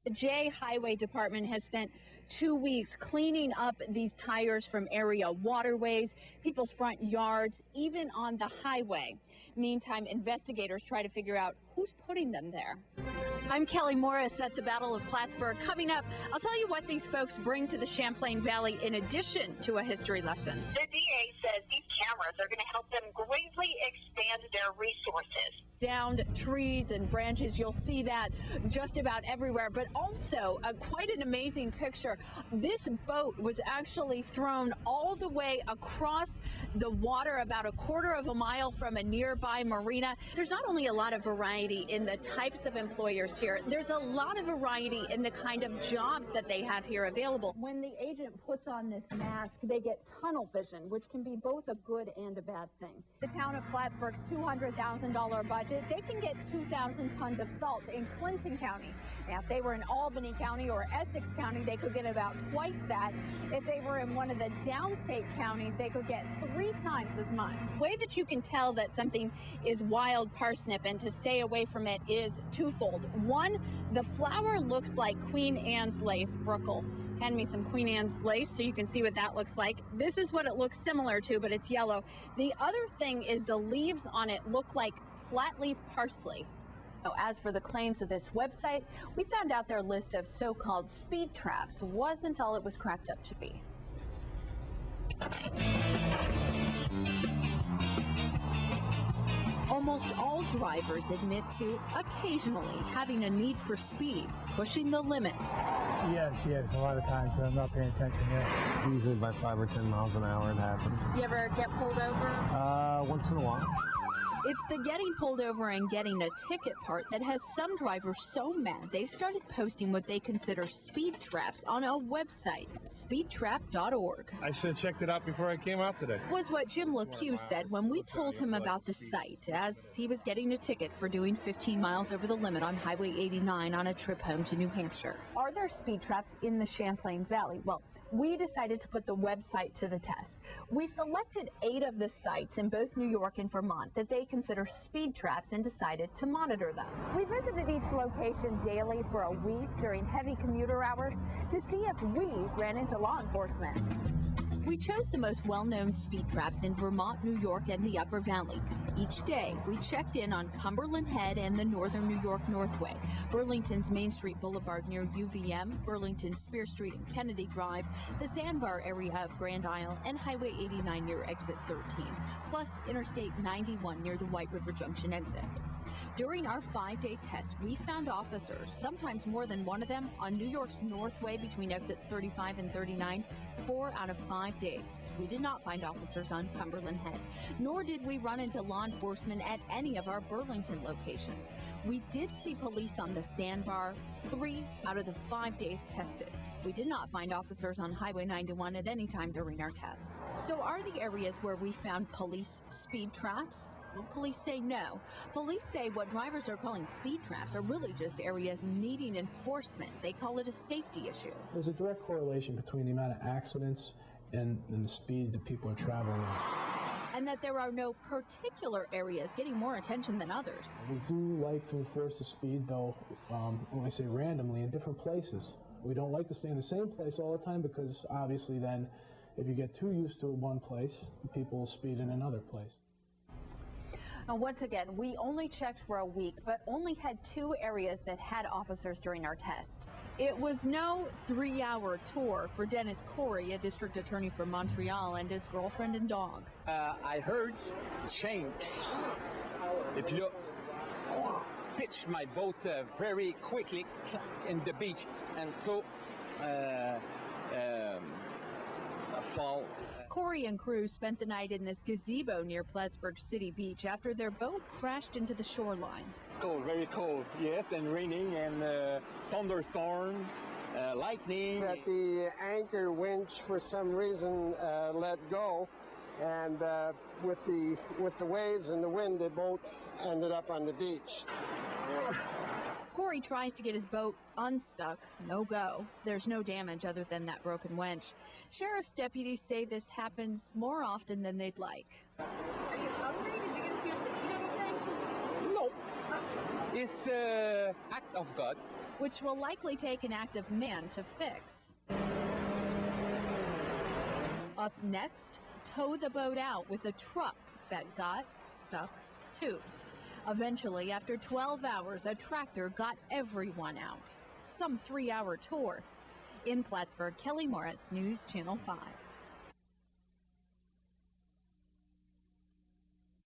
The J Highway Department has spent 2 weeks cleaning up these tires from area waterways, people's front yards, even on the highway. Meantime, investigators try to figure out who's putting them there. I'm Kelley Morris at the Battle of Plattsburgh. Coming up, I'll tell you what these folks bring to the Champlain Valley in addition to a history lesson. The DA says these cameras are going to help them greatly expand their resources. Downed trees and branches, you'll see that just about everywhere, but also quite an amazing picture. This boat was actually thrown all the way across the water, about a quarter of a mile from a nearby marina. There's not only a lot of variety in the types of employers here, there's a lot of variety in the kind of jobs that they have here available. When the agent puts on this mask, they get tunnel vision, which can be both a good and a bad thing. The town of Plattsburgh's $200,000 budget, they can get 2,000 tons of salt in Clinton County. Now, if they were in Albany County or Essex County, they could get about twice that. If they were in one of the downstate counties, they could get 3 times as much. The way that you can tell that something is wild parsnip and to stay away from it is twofold. One, the flower looks like Queen Anne's lace. Brookle, hand me some Queen Anne's lace so you can see what that looks like. This is what it looks similar to, but it's yellow. The other thing is the leaves on it look like flat leaf parsley. As for the claims of this website, we found out their list of so-called speed traps wasn't all it was cracked up to be. Almost all drivers admit to occasionally having a need for speed, pushing the limit. Yes, a lot of times when I'm not paying attention, yeah. Usually by 5 or 10 miles an hour it happens. You ever get pulled over? Once in a while. It's the getting pulled over and getting a ticket part that has some drivers so mad they've started posting what they consider speed traps on a website, speedtrap.org. I should have checked it out before I came out today. Was what Jim LeCue said when we told him about the site as he was getting a ticket for doing 15 miles over the limit on Highway 89 on a trip home to New Hampshire. Are there speed traps in the Champlain Valley? Well, we decided to put the website to the test. We selected 8 of the sites in both New York and Vermont that they consider speed traps and decided to monitor them. We visited each location daily for a week during heavy commuter hours to see if we ran into law enforcement. We chose the most well-known speed traps in Vermont, New York, and the Upper Valley. Each day, we checked in on Cumberland Head and the Northern New York Northway, Burlington's Main Street Boulevard near UVM, Burlington's Spear Street and Kennedy Drive, the Sandbar area of Grand Isle, and Highway 89 near Exit 13, plus Interstate 91 near the White River Junction exit. During our 5-day test, we found officers, sometimes more than one of them, on New York's Northway between exits 35 and 39, 4 out of 5 days. We did not find officers on Cumberland Head, nor did we run into law enforcement at any of our Burlington locations. We did see police on the Sandbar 3 out of the 5 days tested. We did not find officers on Highway 91 at any time during our test. So are the areas where we found police speed traps? Well, police say no. Police say what drivers are calling speed traps are really just areas needing enforcement. They call it a safety issue. There's a direct correlation between the amount of accidents and the speed that people are traveling at. And that there are no particular areas getting more attention than others. We do like to enforce the speed, though, when I say randomly, in different places. We don't like to stay in the same place all the time because obviously then if you get too used to one place, the people will speed in another place. Now, once again, we only checked for a week, but only had 2 areas that had officers during our test. It was no 3-hour tour for Dennis Corey, a district attorney from Montreal, and his girlfriend and dog. I heard the change. If you pitch my boat very quickly in the beach, and so fall. Corey and crew spent the night in this gazebo near Plattsburgh City Beach after their boat crashed into the shoreline. It's cold, very cold, yes, and raining and thunderstorm, lightning. That the anchor winch for some reason let go, and with the waves and the wind, the boat ended up on the beach. Corey tries to get his boat unstuck. No go. There's no damage other than that broken winch. Sheriff's deputies say this happens more often than they'd like. Are you hungry? Did you get a chance to eat anything? No. It's act of God. which will likely take an active man to fix. Up next, tow the boat out with a truck that got stuck too. Eventually, after 12 hours, a tractor got everyone out. Some 3-hour tour. In Plattsburgh, Kelley Morris, News Channel 5.